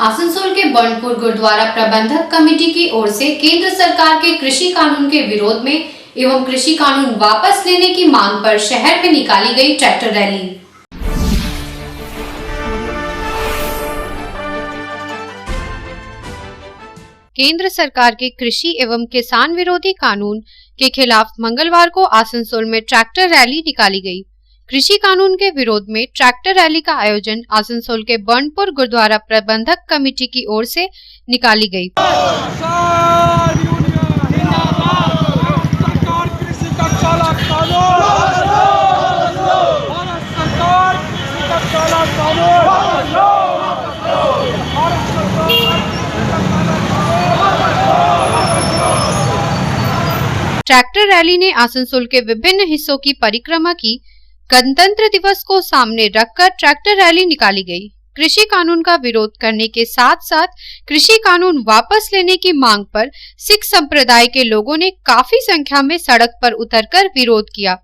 आसनसोल के बर्नपुर गुरुद्वारा प्रबंधक कमेटी की ओर से केंद्र सरकार के कृषि कानून के विरोध में एवं कृषि कानून वापस लेने की मांग पर शहर में निकाली गई ट्रैक्टर रैली। केंद्र सरकार के कृषि एवं किसान विरोधी कानून के खिलाफ मंगलवार को आसनसोल में ट्रैक्टर रैली निकाली गई। कृषि कानून के विरोध में ट्रैक्टर रैली का आयोजन आसनसोल के बर्नपुर गुरुद्वारा प्रबंधक कमेटी की ओर से निकाली गई। ट्रैक्टर रैली ने आसनसोल के विभिन्न हिस्सों की परिक्रमा की। गणतंत्र दिवस को सामने रखकर ट्रैक्टर रैली निकाली गई। कृषि कानून का विरोध करने के साथ साथ कृषि कानून वापस लेने की मांग पर सिख संप्रदाय के लोगों ने काफी संख्या में सड़क पर उतरकर विरोध किया।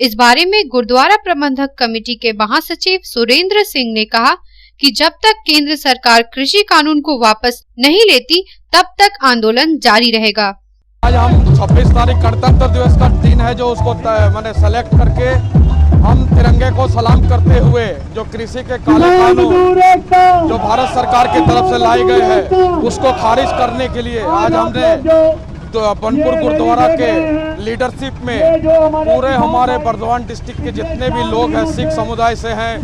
इस बारे में गुरुद्वारा प्रबंधक कमेटी के महासचिव सुरेंद्र सिंह ने कहा कि जब तक केंद्र सरकार कृषि कानून को वापस नहीं लेती तब तक आंदोलन जारी रहेगा। आज हम 26 तारीख गणतंत्र दिवस का दिन है, जो उसको मैंने सेलेक्ट करके हम तिरंगे को सलाम करते हुए जो कृषि के काले कानून जो भारत सरकार की तरफ से लाए गए हैं उसको खारिज करने के लिए आज हमने तो बर्नपुर गुरुद्वारा के लीडरशिप में पूरे हमारे बर्दवान डिस्ट्रिक्ट के जितने भी लोग हैं सिख समुदाय से हैं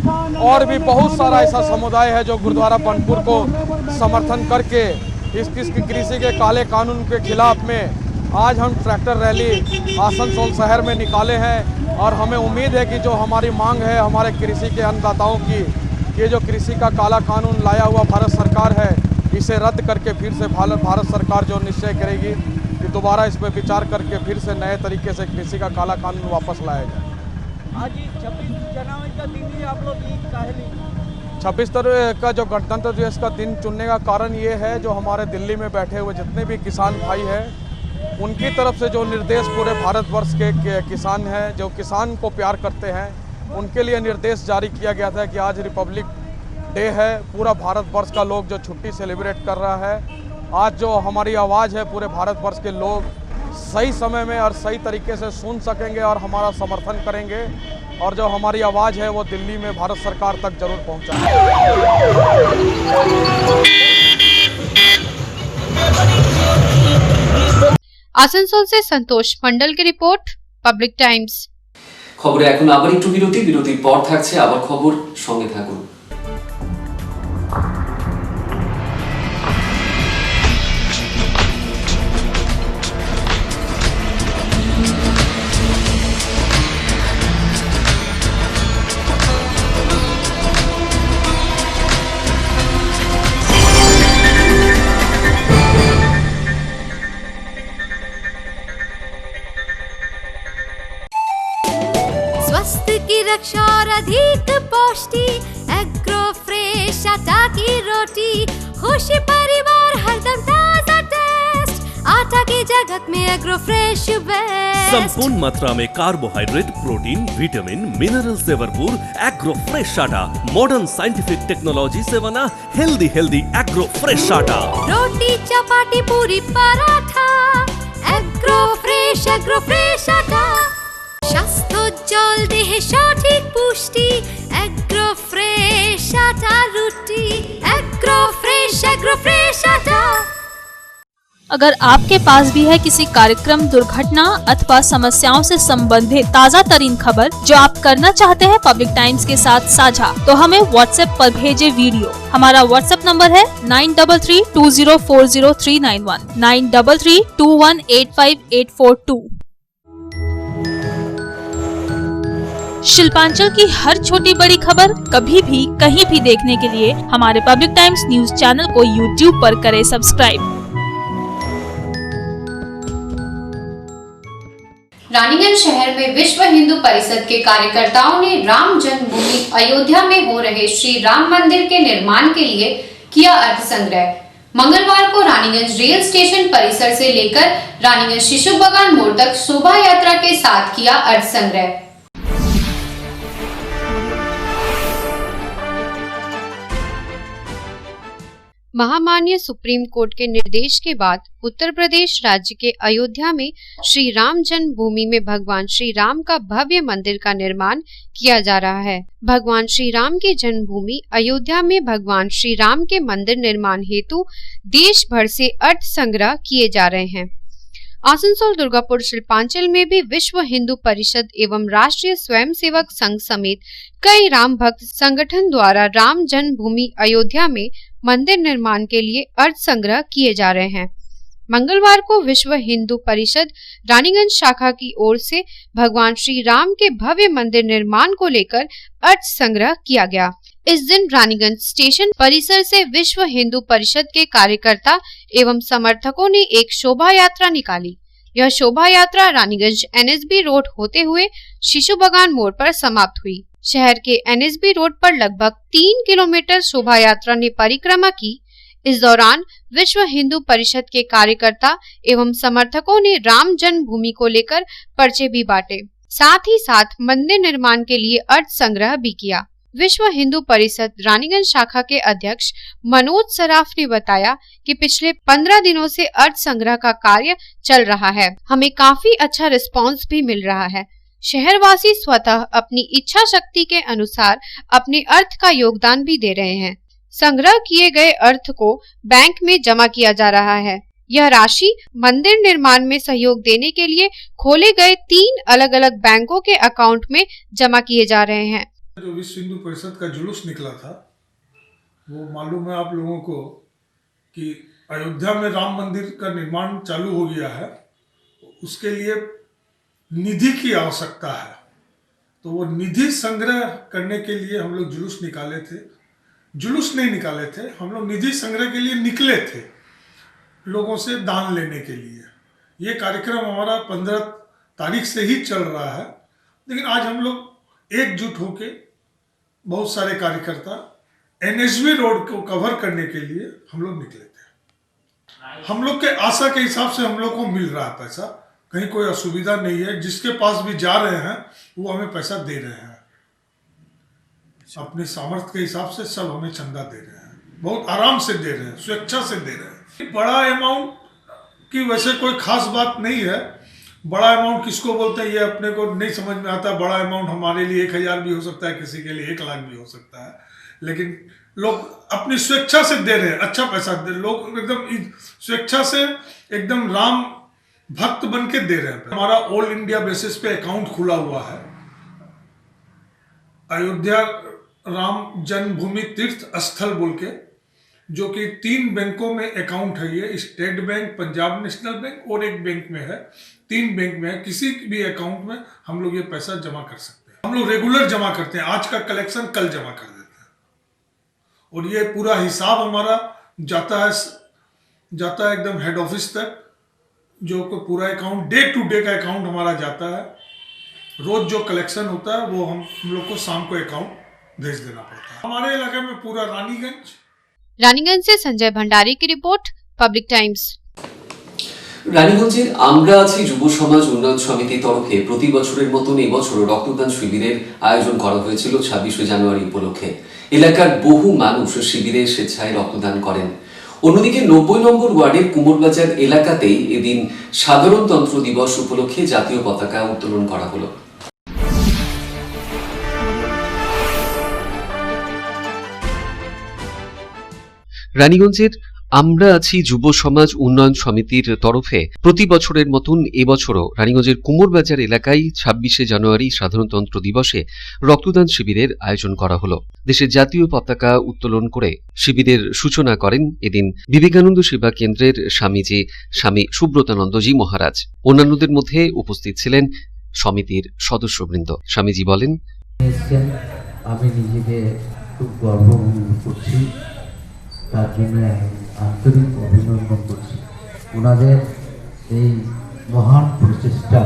और भी बहुत सारा ऐसा समुदाय है जो गुरुद्वारा बर्नपुर को समर्थन करके इस कृषि के काले कानून के खिलाफ में आज हम ट्रैक्टर रैली आसनसोल शहर में निकाले हैं। और हमें उम्मीद है कि जो हमारी मांग है हमारे कृषि के अन्नदाताओं की, ये जो कृषि का काला कानून लाया हुआ भारत सरकार है इसे रद्द करके फिर से भारत सरकार जो निश्चय करेगी कि दोबारा इस पर विचार करके फिर से नए तरीके से कृषि का काला कानून वापस लाया जाए। आज 26 जनवरी का दिन ही आप लोग 26 तारीख का जो गणतंत्र दिवस का दिन चुनने का कारण ये है जो हमारे दिल्ली में बैठे हुए जितने भी किसान भाई हैं उनकी तरफ से जो निर्देश पूरे भारतवर्ष के किसान हैं जो किसान को प्यार करते हैं उनके लिए निर्देश जारी किया गया था कि आज रिपब्लिक डे है, पूरा भारतवर्ष का लोग जो छुट्टी सेलिब्रेट कर रहा है। आज जो हमारी आवाज़ है पूरे भारतवर्ष के लोग सही समय में और सही तरीके से सुन सकेंगे और हमारा समर्थन करेंगे और जो हमारी आवाज़ है वो दिल्ली में भारत सरकार तक जरूर पहुँचाएंगे। आसनसोल से संतोष मंडल की रिपोर्ट, पब्लिक टाइम्स। খবরে এখন আবার একটু বিরতির পর থাকছে আবার খবর, সঙ্গে থাকুন। की रक्षा और अधिक पौष्टि एग्रो फ्रेश आटा की रोटी, खुशी परिवार हरदम ताजा टेस्ट, आटा की जगत में एग्रो फ्रेश बेस्ट। संपूर्ण मात्रा में कार्बोहाइड्रेट, प्रोटीन, विटामिन, मिनरल से भरपूर एग्रो फ्रेश आटा, मॉडर्न साइंटिफिक टेक्नोलॉजी से बना हेल्दी एग्रो फ्रेश आटा। रोटी चपाटी पूरी पराठा एग्रो फ्रेश आटा, স্বাস্থ্যোজ্জ্বল দেহে সঠিক পুষ্টি এগ্রো ফ্রেশ আটা রুটি, এগ্রো ফ্রেশ আটা। अगर आपके पास भी है किसी कार्यक्रम, दुर्घटना अथवा समस्याओं से संबंधित ताज़ा तरीन खबर जो आप करना चाहते हैं पब्लिक टाइम्स के साथ साझा, तो हमें व्हाट्सएप पर भेजे वीडियो। हमारा व्हाट्सएप नंबर है 9332040391 9332185842। शिल्पांचल की हर छोटी बड़ी खबर कभी भी कहीं भी देखने के लिए हमारे पब्लिक टाइम्स न्यूज चैनल को यूट्यूब पर करें सब्सक्राइब। रानीगंज शहर में विश्व हिंदू परिषद के कार्यकर्ताओं ने राम जन्मभूमि अयोध्या में हो रहे श्री राम मंदिर के निर्माण के लिए किया अर्थ संग्रह। मंगलवार को रानीगंज रेल स्टेशन परिसर से लेकर रानीगंज शिशु बगान मोड़ तक शोभा यात्रा के साथ किया अर्थ संग्रह। महामान्य सुप्रीम कोर्ट के निर्देश के बाद उत्तर प्रदेश राज्य के अयोध्या में श्री राम जन्मभूमि में भगवान श्री राम का भव्य मंदिर का निर्माण किया जा रहा है। भगवान श्री राम की जन्मभूमि अयोध्या में भगवान श्री राम के मंदिर निर्माण हेतु देश भर से अर्थ संग्रह किए जा रहे हैं। आसनसोल, दुर्गापुर, शिल्पांचल में भी विश्व हिंदू परिषद एवं राष्ट्रीय स्वयंसेवक संघ समेत कई राम भक्त संगठन द्वारा राम जन्मभूमि अयोध्या में मंदिर निर्माण के लिए अर्थ संग्रह किए जा रहे हैं। मंगलवार को विश्व हिंदू परिषद रानीगंज शाखा की ओर से भगवान श्री राम के भव्य मंदिर निर्माण को लेकर अर्थ संग्रह किया गया। इस दिन रानीगंज स्टेशन परिसर से विश्व हिंदू परिषद के कार्यकर्ता एवं समर्थकों ने एक शोभा यात्रा निकाली। यह शोभा यात्रा रानीगंज NSB रोड होते हुए शिशु बगान मोड़ पर समाप्त हुई। शहर के NSB रोड पर लगभग 3 किलोमीटर शोभा यात्रा ने परिक्रमा की। इस दौरान विश्व हिंदू परिषद के कार्यकर्ता एवं समर्थकों ने राम जन्मभूमि को लेकर पर्चे भी बांटे, साथ ही साथ मंदिर निर्माण के लिए अर्थ संग्रह भी किया। विश्व हिंदू परिषद रानीगंज शाखा के अध्यक्ष मनोज सराफ ने बताया कि पिछले 15 दिनों से अर्थ संग्रह का कार्य चल रहा है। हमें काफी अच्छा रिस्पांस भी मिल रहा है। शहरवासी स्वतः अपनी इच्छा शक्ति के अनुसार अपने अर्थ का योगदान भी दे रहे हैं। संग्रह किए गए अर्थ को बैंक में जमा किया जा रहा है। यह राशि मंदिर निर्माण में सहयोग देने के लिए खोले गए 3 अलग अलग बैंकों के अकाउंट में जमा किए जा रहे हैं। जो विश्व हिंदू परिषद का जुलूस निकला था, वो मालूम है आप लोगों को कि अयोध्या में राम मंदिर का निर्माण चालू हो गया है। उसके लिए निधि की आवश्यकता है, तो वो निधि संग्रह करने के लिए हम लोग जुलूस निकाले थे। जुलूस नहीं निकाले थे, हम लोग निधि संग्रह के लिए निकले थे, लोगों से दान लेने के लिए। ये कार्यक्रम हमारा 15 तारीख से ही चल रहा है, लेकिन आज हम लोग एकजुट होके बहुत सारे कार्यकर्ता NSB रोड को कवर करने के लिए हम लोग निकले थे। हम लोग के आशा के हिसाब से हम लोग को मिल रहा है पैसा, कहीं कोई असुविधा नहीं है। जिसके पास भी जा रहे हैं वो हमें पैसा दे रहे हैं, अपने सामर्थ्य के हिसाब से सब हमें चंदा दे रहे हैं, बहुत आराम से दे रहे हैं, स्वेच्छा से दे रहे हैं। बड़ा अमाउंट की वैसे कोई खास बात नहीं है। बड़ा अमाउंट किसको बोलते हैं ये अपने को नहीं समझ में आता। बड़ा अमाउंट हमारे लिए 1000 भी हो सकता है, किसी के लिए 1 लाख भी हो सकता है, लेकिन लोग अपनी स्वेच्छा से दे रहे हैं, अच्छा पैसा दे। लोग एकदम स्वेच्छा से एकदम राम भक्त बन के दे रहे हैं। हमारा ऑल इंडिया बेसिस पे अकाउंट खुला हुआ है, अयोध्या राम जन्मभूमि तीर्थ स्थल बोल के, जो कि 3 बैंकों में अकाउंट है। ये state bank, Punjab national bank और एक बैंक में है। 3 बैंक में है। किसी भी अकाउंट में हम लोग ये पैसा जमा कर सकते हैं। हम लोग रेगुलर जमा करते हैं, आज का कलेक्शन कल जमा कर देते हैं। और ये पूरा हिसाब हमारा जाता है एकदम हेड ऑफिस तक, जो पूरा अकाउंट डे टू डे का अकाउंट हमारा जाता है। रोज जो कलेक्शन होता है वो हम लोग को शाम को अकाउंट भेज देना पड़ता है। हमारे इलाके में पूरा रानीगंज से संजय भंडारी की रिपोर्ट, पब्लिक टाइम्स। রানীগঞ্জের আমরা আছি যুব সমাজ উন্নয়ন সমিতির তরফে প্রতি বছরের মতন এবছর রক্তদান শিবিরের আয়োজন করা হয়েছিল 26শে জানুয়ারি উপলক্ষে। এলাকার বহু মানুষ শিবিরে স্বেচ্ছায় রক্তদান করেন। অন্যদিকে 90 নম্বর ওয়ার্ডের কুমোরবাজার এলাকাতেই এদিন সাধারণতন্ত্র দিবস উপলক্ষে জাতীয় পতাকা উত্তোলন করা হলো। রানীগঞ্জের আমরা আছি যুব সমাজ উন্নয়ন সমিতির তরফে প্রতি বছরের মতন এবছরও রানীগঞ্জের কুমোরবাজার এলাকায় 26শে জানুয়ারি সাধারণতন্ত্র দিবসে রক্তদান শিবিরের আয়োজন করা হলো। দেশের জাতীয় পতাকা উত্তোলন করে শিবিরের সূচনা করেন এদিন বিবেকানন্দ সেবা কেন্দ্রের স্বামীজি স্বামী সুব্রতানন্দজি মহারাজ। অন্যান্যদের মধ্যে উপস্থিত ছিলেন সমিতির সদস্যবৃন্দ। স্বামীজি বলেন, আমি নিজেকে খুব গর্ব অনুভব করছি, তার জন্য আন্তরিক অভিনন্দন করছি। ওনাদের এই মহান প্রচেষ্টা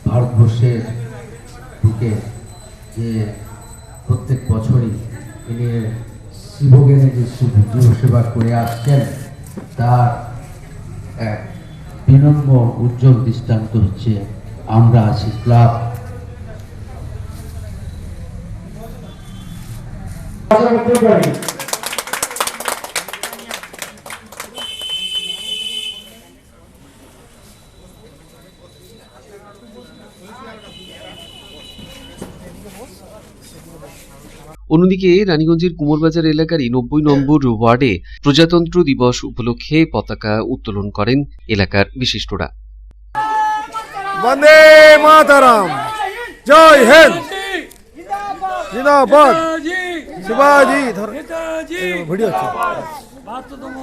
ভারতবর্ষের দিকে যে প্রত্যেক বছরই তিনি শিবজ্ঞানে যে যুব সেবা করে আসছেন তার এক বিনম্র উজ্জ্বল দৃষ্টান্ত হচ্ছে আমরা আছি ক্লাব। অন্যদিকে রানীগঞ্জের কুমোরবাজার এলাকারই 90 নম্বর ওয়ার্ডে প্রজাতন্ত্র দিবস উপলক্ষে পতাকা উত্তোলন করেন এলাকার বিশিষ্টরা। বন্দে মাতরম, জয় হিন্দ, জিন্দাবাদ, শিবাজি ভিডিও হচ্ছে। 72তম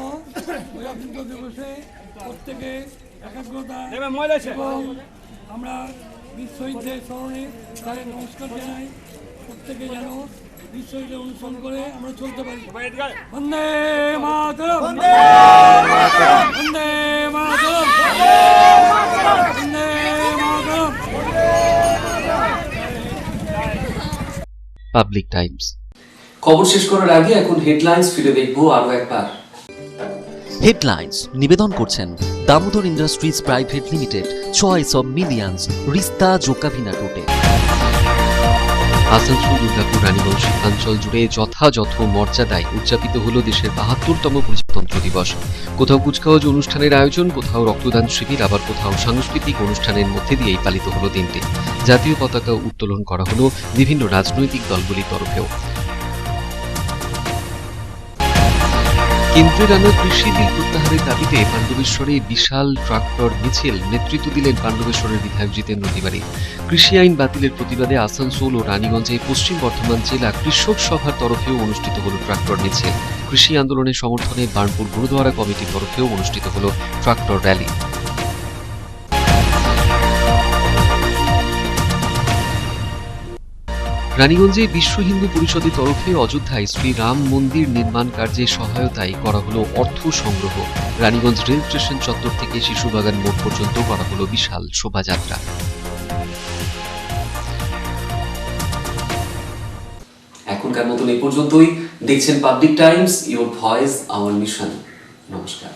প্রজাতন্ত্র দিবসে প্রত্যেকে একাগ্রতা এবং আমরা বীর শহীদদের স্মরণে তাদের নমস্কার জানাই। প্রত্যেকে যেন বীর শহীদদের অনুসরণ করে আমরা চলতে পারি। বন্দে মাতরম, বন্দে মাতরম, বন্দে মাতরম, বন্দে মাতরম। Public Times. খবর শেষ করার আগে এখন হেডলাইন্স ফিরে দেখবো আরো একবার। হেডলাইন্স নিবেদন করছেন Damodar industries private limited, choice of millions, রিস্তা জোকাভিনা টোটে। আসানসোল, দুর্গাপুর, রানীগঞ্জ শিল্পাঞ্চল জুড়ে যথাযথ মর্যাদায় উদযাপিত হল দেশের 72তম প্রজাতন্ত্র দিবস। কোথাও কুচকাওয়াজ অনুষ্ঠানের আয়োজন, কোথাও রক্তদান শিবির, আবার কোথাও সাংস্কৃতিক অনুষ্ঠানের মধ্যে দিয়েই পালিত হল দিনটি। জাতীয় পতাকা উত্তোলন করা হল বিভিন্ন রাজনৈতিক দলগুলির তরফেও। কেন্দ্রের আনা কৃষি বিল প্রত্যাহারের দাবিতে পাণ্ডবেশ্বরে বিশাল ট্রাক্টর মিছিল নেতৃত্ব দিলেন পাণ্ডবেশ্বরের বিধায়ক জিতেন্দ্র তিওয়ারি। কৃষি আইন বাতিলের প্রতিবাদে আসানসোল ও রানীগঞ্জে পশ্চিম বর্ধমান জেলা কৃষক সভার তরফেও অনুষ্ঠিত হল ট্রাক্টর মিছিল। কৃষি আন্দোলনের সমর্থনে বার্নপুর গুরুদ্বারা কমিটির তরফেও অনুষ্ঠিত হল ট্রাক্টর র্যালি। রানীগঞ্জে বিশ্ব হিন্দু পরিষদের তরফে অযোধ্যায় শ্রী রাম মন্দির নির্মাণ কার্যে সহায়তায় করা হলো অর্থ সংগ্রহ। রানীগঞ্জ রেল স্টেশন চত্বর থেকে শিশুবাগান মোড় পর্যন্ত করা হলো বিশাল শোভাযাত্রা। এখনকার মতন এই পর্যন্তই। দেখছেন public Times, your voice hour mission. নমস্কার।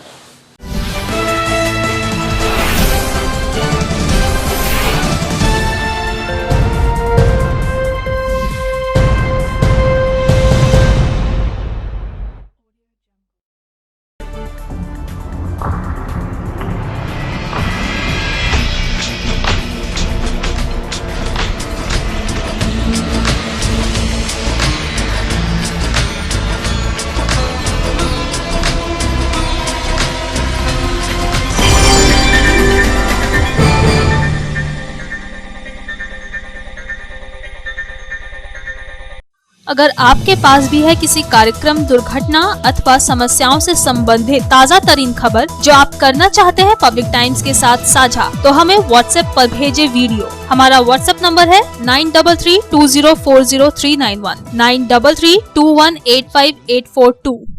अगर आपके पास भी है किसी कार्यक्रम, दुर्घटना अथवा समस्याओं से संबंधित ताज़ा तरीन खबर जो आप करना चाहते हैं पब्लिक टाइम्स के साथ साझा, तो हमें व्हाट्सएप पर भेजे वीडियो। हमारा व्हाट्सएप नंबर है 9332040391, 9332185842।